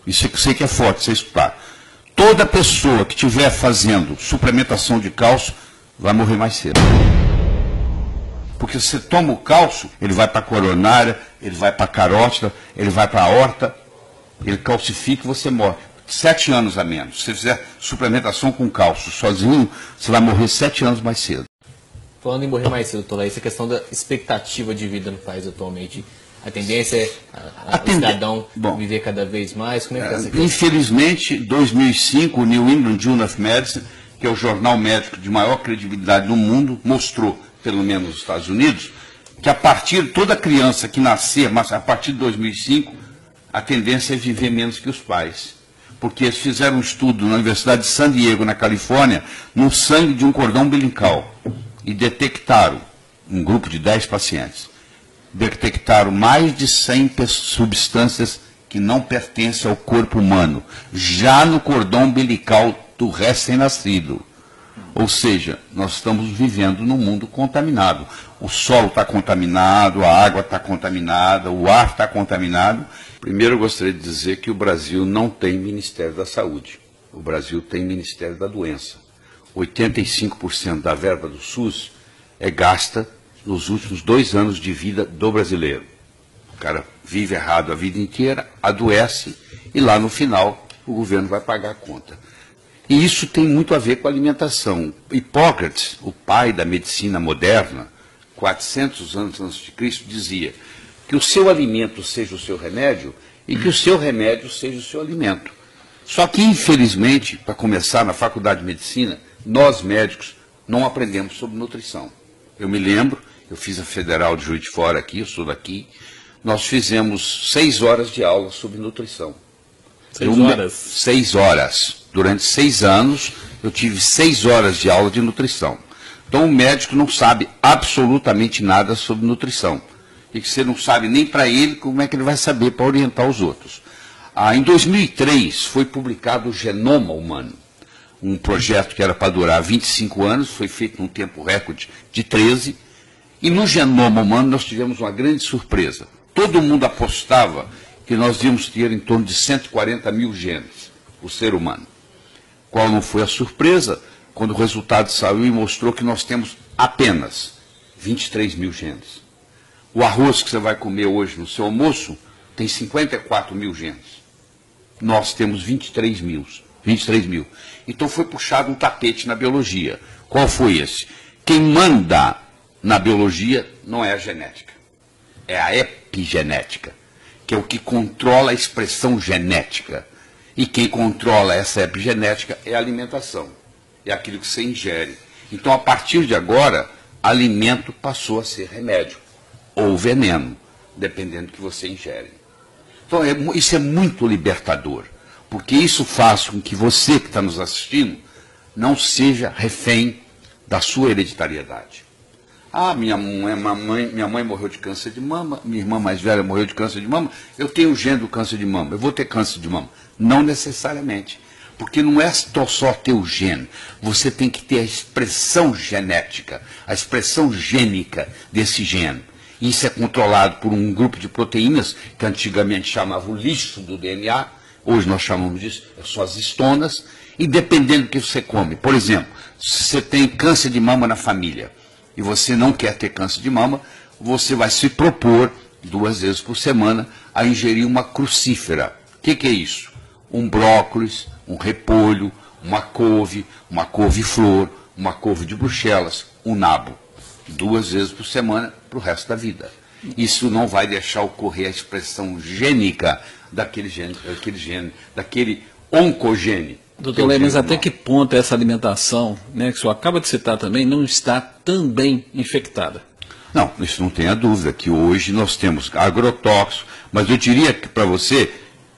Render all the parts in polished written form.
Isso eu sei que é forte, você escutar. Toda pessoa que estiver fazendo suplementação de cálcio vai morrer mais cedo. Porque você toma o cálcio, ele vai para a coronária, ele vai para a carótida, ele vai para a aorta, ele calcifica e você morre. 7 anos a menos. Se você fizer suplementação com cálcio sozinho, você vai morrer 7 anos mais cedo. Falando em morrer mais cedo, doutor, essa questão da expectativa de vida no país atualmente, a tendência é o cidadão viver cada vez mais? Como é que está essa questão? Infelizmente, em 2005, o New England Journal of Medicine, que é o jornal médico de maior credibilidade no mundo, mostrou, pelo menos nos Estados Unidos, que a partir de toda criança que nascer, mas a partir de 2005, a tendência é viver menos que os pais. Porque eles fizeram um estudo na Universidade de San Diego, na Califórnia, no sangue de um cordão umbilical. E detectaram, um grupo de 10 pacientes, detectaram mais de 100 substâncias que não pertencem ao corpo humano, já no cordão umbilical do recém-nascido. Ou seja, nós estamos vivendo num mundo contaminado. O solo está contaminado, a água está contaminada, o ar está contaminado. Primeiro, eu gostaria de dizer que o Brasil não tem Ministério da Saúde. O Brasil tem Ministério da Doença. 85% da verba do SUS é gasta nos últimos 2 anos de vida do brasileiro. O cara vive errado a vida inteira, adoece, e lá no final o governo vai pagar a conta. E isso tem muito a ver com a alimentação. Hipócrates, o pai da medicina moderna, 400 anos antes de Cristo, dizia que o seu alimento seja o seu remédio e que o seu remédio seja o seu alimento. Só que, infelizmente, para começar, na faculdade de medicina, nós médicos não aprendemos sobre nutrição. Eu me lembro, eu fiz a Federal de Juiz de Fora aqui, eu sou daqui, nós fizemos 6 horas de aula sobre nutrição. 6 horas? 6 horas. Durante 6 anos, eu tive 6 horas de aula de nutrição. Então, o médico não sabe absolutamente nada sobre nutrição. E que você não sabe nem para ele, como é que ele vai saber para orientar os outros. Em 2003, foi publicado o Genoma Humano, um projeto que era para durar 25 anos, foi feito num tempo recorde de 13, e no Genoma Humano nós tivemos uma grande surpresa. Todo mundo apostava que nós íamos ter em torno de 140 mil genes, o ser humano. Qual não foi a surpresa? Quando o resultado saiu e mostrou que nós temos apenas 23 mil genes. O arroz que você vai comer hoje no seu almoço tem 54 mil genes. Nós temos 23 mil. Então foi puxado um tapete na biologia. Qual foi esse? Quem manda na biologia não é a genética, é a epigenética, que é o que controla a expressão genética. E quem controla essa epigenética é a alimentação, é aquilo que você ingere. Então, a partir de agora, alimento passou a ser remédio ou veneno, dependendo do que você ingere. Então, isso é muito libertador, porque isso faz com que você que está nos assistindo não seja refém da sua hereditariedade. Minha mãe morreu de câncer de mama, minha irmã mais velha morreu de câncer de mama, eu tenho o gene do câncer de mama, eu vou ter câncer de mama. Não necessariamente, porque não é só ter o gene, você tem que ter a expressão genética, a expressão gênica desse gene. Isso é controlado por um grupo de proteínas que antigamente chamava o lixo do DNA, hoje nós chamamos disso, são as histonas, e dependendo do que você come. Por exemplo, se você tem câncer de mama na família e você não quer ter câncer de mama, você vai se propor 2 vezes por semana a ingerir uma crucífera. O que é isso? Um brócolis, um repolho, uma couve-flor, uma couve de Bruxelas, um nabo. 2 vezes por semana para o resto da vida. Isso não vai deixar ocorrer a expressão gênica daquele oncogene. Doutor Lê, mas até que ponto essa alimentação, né, que o senhor acaba de citar também, não está também infectada? Não, isso não tenha dúvida, que hoje nós temos agrotóxicos, mas eu diria para você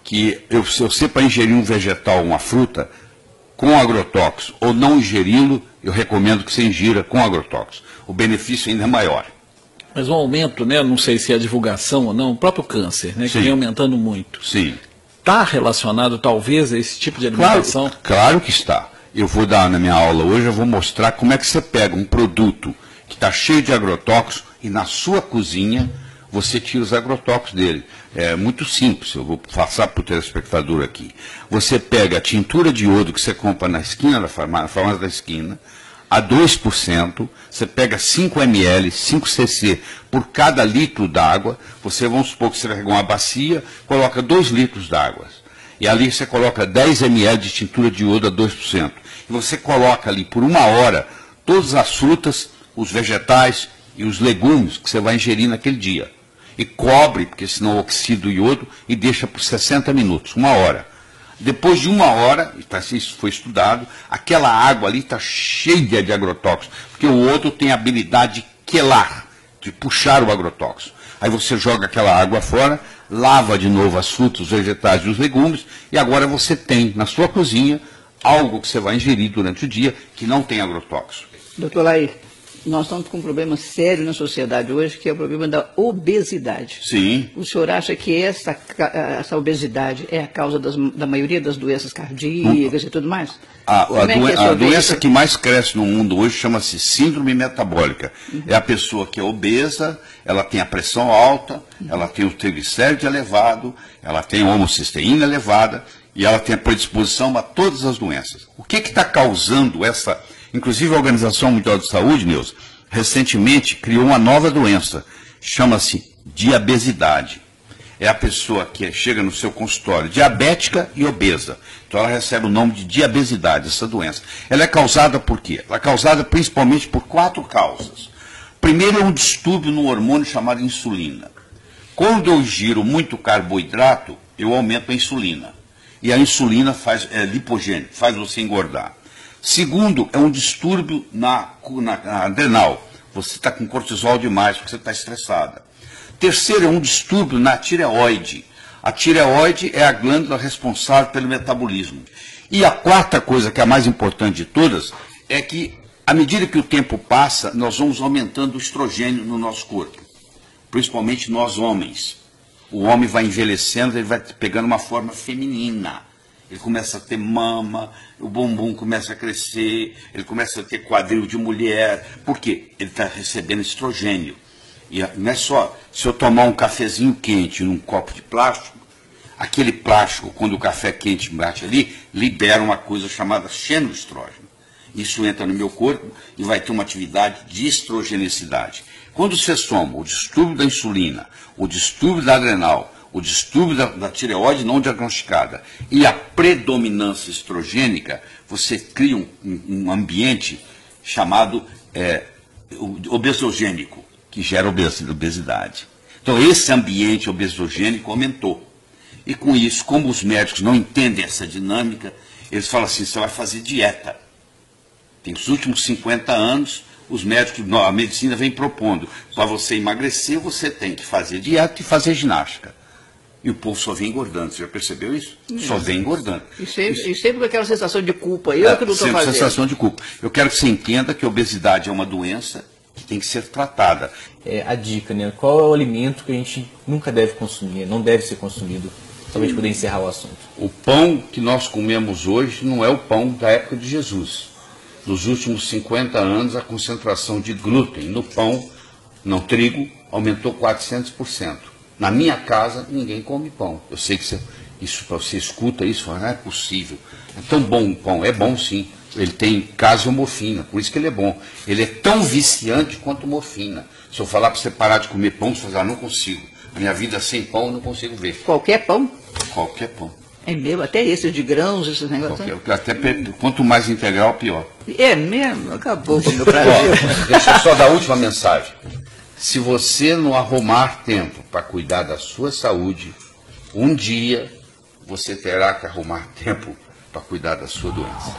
que se você para ingerir um vegetal, uma fruta, com agrotóxico ou não ingeri-lo, eu recomendo que você ingira com agrotóxico. O benefício ainda é maior. Mas o aumento, né, não sei se é a divulgação ou não, o próprio câncer, né, que vem aumentando muito. Sim. Está relacionado, talvez, a esse tipo de alimentação? Claro que está. Eu vou dar na minha aula hoje, eu vou mostrar como é que você pega um produto que está cheio de agrotóxicos e na sua cozinha você tira os agrotóxicos dele. É muito simples, eu vou passar para o telespectador aqui. Você pega a tintura de iodo que você compra na esquina da farmácia da esquina, a 2%, você pega 5 ml, 5 cc por cada litro d'água, vamos supor que você pega uma bacia, coloca 2 litros d'água. E ali você coloca 10 ml de tintura de iodo a 2%. E você coloca ali por 1 hora todas as frutas, os vegetais e os legumes que você vai ingerir naquele dia. E cobre, porque senão oxida o iodo, e deixa por 60 minutos, 1 hora. Depois de 1 hora, isso foi estudado, aquela água ali está cheia de agrotóxicos, porque o iodo tem a habilidade de quelar, de puxar o agrotóxico. Aí você joga aquela água fora, lava de novo as frutas, os vegetais e os legumes, e agora você tem na sua cozinha algo que você vai ingerir durante o dia que não tem agrotóxico. Doutor Lair, nós estamos com um problema sério na sociedade hoje, que é o problema da obesidade. Sim. O senhor acha que essa obesidade é a causa da maioria das doenças cardíacas e tudo mais? A doença que mais cresce no mundo hoje chama-se síndrome metabólica. Uhum. É a pessoa que é obesa, ela tem a pressão alta, ela tem o triglicéride elevado, ela tem a homocisteína elevada e ela tem a predisposição a todas as doenças. O que está causando essa... Inclusive a Organização Mundial de Saúde, Neuza, recentemente criou uma nova doença, chama-se diabesidade. É a pessoa que chega no seu consultório diabética e obesa. Então ela recebe o nome de diabesidade, essa doença. Ela é causada por quê? Ela é causada principalmente por 4 causas. Primeiro é um distúrbio no hormônio chamado insulina. Quando eu ingiro muito carboidrato, eu aumento a insulina. E a insulina é lipogênica, faz você engordar. Segundo, é um distúrbio na adrenal. Você está com cortisol demais, porque você está estressada. Terceiro, é um distúrbio na tireoide. A tireoide é a glândula responsável pelo metabolismo. E a quarta coisa, que é a mais importante de todas, é que, à medida que o tempo passa, nós vamos aumentando o estrogênio no nosso corpo. Principalmente nós homens. O homem vai envelhecendo, ele vai pegando uma forma feminina. Ele começa a ter mama, o bumbum começa a crescer, ele começa a ter quadril de mulher. Por quê? Ele está recebendo estrogênio. E não é só, se eu tomar um cafezinho quente num copo de plástico, aquele plástico, quando o café quente bate ali, libera uma coisa chamada xenoestrógeno. Isso entra no meu corpo e vai ter uma atividade de estrogenicidade. Quando você soma o distúrbio da insulina, o distúrbio da adrenal, o distúrbio da tireoide não diagnosticada e a predominância estrogênica, você cria um ambiente chamado obesogênico, que gera obesidade. Então, esse ambiente obesogênico aumentou. E com isso, como os médicos não entendem essa dinâmica, eles falam assim, você vai fazer dieta. Tem os últimos 50 anos, os médicos, a medicina vem propondo, para você emagrecer, você tem que fazer dieta e fazer ginástica. E o povo só vem engordando. Você já percebeu isso? Só vem engordando. E sempre com aquela sensação de culpa. Eu que não estou fazendo. Sensação de culpa. Eu quero que você entenda que a obesidade é uma doença que tem que ser tratada. A dica, né? Qual é o alimento que a gente nunca deve consumir, não deve ser consumido, para a gente poder encerrar o assunto? O pão que nós comemos hoje não é o pão da época de Jesus. Nos últimos 50 anos, a concentração de glúten no pão, no trigo, aumentou 400%. Na minha casa, ninguém come pão. Eu sei que você escuta isso e fala, não é possível. É tão bom o pão. É bom sim. Ele tem caseomorfina, por isso que ele é bom. Ele é tão viciante quanto morfina. Se eu falar para você parar de comer pão, você vai falar, não consigo. A minha vida sem pão eu não consigo ver. Qualquer pão? Qualquer pão. É mesmo? Até esses de grãos, esses negócios? Quanto mais integral, pior. É mesmo? Acabou com o meu prazer. Deixa eu só dar a última mensagem. Se você não arrumar tempo para cuidar da sua saúde, um dia você terá que arrumar tempo para cuidar da sua doença.